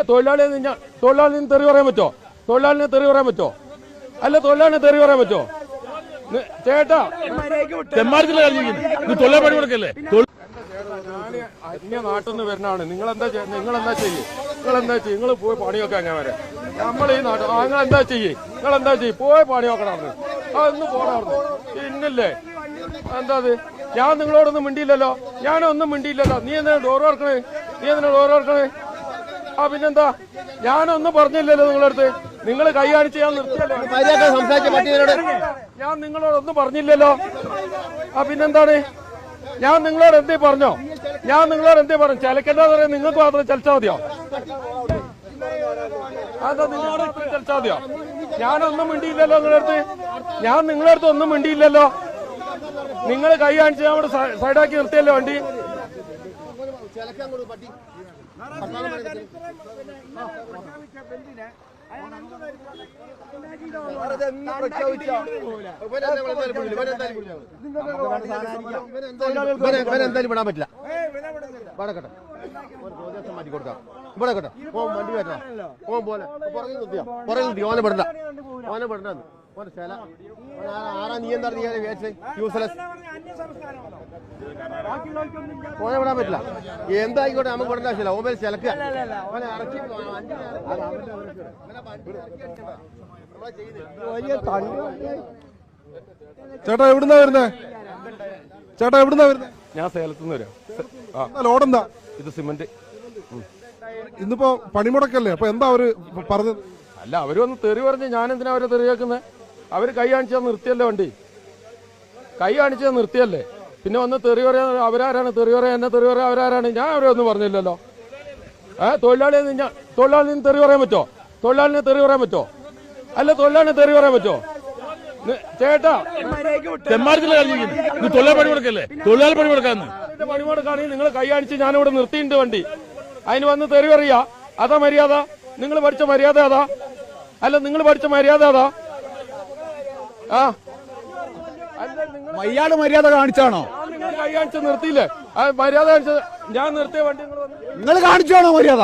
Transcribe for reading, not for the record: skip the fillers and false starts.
തൊഴിലാളിന് തെറി പറയാൻ പറ്റോ? തൊഴിലാളിനെ തെറി പറയാൻ പറ്റോ? അല്ല, തൊഴിലാളിനെ തെറി പറയാൻ പറ്റോ? ചേട്ടാ, അന്യ നാട്ടിൽ നിന്ന് വരുന്നതാണ്. നിങ്ങളെന്താ ചെയ്യേ? നിങ്ങൾ പോയി പണിയൊക്കെ അങ്ങനെ വരെ. നമ്മൾ ഈ നാട്ടിൽ നിങ്ങളെന്താ ചെയ്യേ? പോയി പണിയൊക്കെ നടന്ന് അതൊന്നും പോണാർന്നു പിന്നില്ലേ? എന്താ അത്? ഞാൻ നിങ്ങളോടൊന്നും മിണ്ടിയില്ലല്ലോ. ഞാനൊന്നും മിണ്ടിയില്ലല്ലോ. നീ എന്തിനാ ഡോർ വർക്കണേ? പിന്നെന്താ? ഞാനൊന്നും പറഞ്ഞില്ലല്ലോ നിങ്ങളടുത്ത്. നിങ്ങൾ കൈ കാണിച്ച് ഞാൻ നിർത്തിയല്ലോ. ഞാൻ നിങ്ങളോടൊന്നും പറഞ്ഞില്ലല്ലോ. പിന്നെന്താണ്? ഞാൻ നിങ്ങളോട് എന്തേ പറഞ്ഞു? ചലക്കണ്ടെന്ന് പറയാൻ നിങ്ങൾക്ക് മാത്രം ചലിച്ചാൽ മതിയോ? അതാ നിങ്ങളോട് ചലിച്ചാൽ മതിയോ? ഞാനൊന്നും മിണ്ടിയില്ലല്ലോ നിങ്ങളടുത്ത് ഒന്നും മിണ്ടിയില്ലല്ലോ. നിങ്ങൾ കൈ കാണിച്ച് ഞാൻ ഇവിടെ സൈഡാക്കി നിർത്തിയല്ലോ വണ്ടി. എന്തായാലും വിടാൻ പറ്റില്ല. വടക്കട്ടെ മാറ്റി കൊടുക്കാം. ഇവിടെ കേട്ടോ വണ്ടി കയറ്റണം. പോലെ പുറകിൽ നിർത്തി. ഓനെ വിടണ്ട. ആരാ നീ എന്താ യൂസ്ലെസ്? ഓനെ വിടാൻ പറ്റില്ല. എന്തായിക്കോട്ടെ, നമുക്ക് വിടേണ്ട ആവശ്യമില്ല. ഓമേൽ ചിലക്കുക. ചേട്ടാ എവിടുന്നാ വരുന്നേ? ഞാൻ സേലത്തുനിന്ന് വരാം. ലോഡെന്താ ഇത്? സിമന്റ്. ഇന്നിപ്പോ പണിമുടക്കല്ലേ? അപ്പൊ എന്താ അവര് പറഞ്ഞത്? അല്ല, അവര് വന്ന് തെറി പറഞ്ഞ് ഞാൻ എന്തിനാ അവരെ തെറി കേൾക്കുന്നത്? അവര് കൈ കാണിച്ചാൽ നിർത്തിയല്ലേ വണ്ടി? പിന്നെ വന്ന് തെറി പറയാൻ അവരാരാണ്? തെറി പറയാൻ എന്നെ തെറി പറയാൻ അവരാരാണ്? ഞാൻ അവരെ ഒന്നും പറഞ്ഞില്ലല്ലോ. തൊഴിലാളിന് തെറി പറയാൻ പറ്റോ? അല്ല, തൊഴിലാളിനെ തെറി പറയാൻ പറ്റോ? ചേട്ടാ, പണിമുടക്കാണെങ്കിൽ നിങ്ങൾ കൈ കാണിച്ച് ഞാനിവിടെ നിർത്തിയിട്ടുണ്ട് വണ്ടി. അതിന് വന്ന് തെറി പറയാ. അതാ മര്യാദ? നിങ്ങൾ പഠിച്ച മര്യാദ അതാ? ഇയാള് മര്യാദ കാണിച്ചാണോ? നിങ്ങൾ കൈ കാണിച്ച് നിർത്തിയില്ലേ? മര്യാദ കാണിച്ചത് ഞാൻ നിർത്തിയ വണ്ടി നിങ്ങൾ കാണിച്ചാണോ മര്യാദ?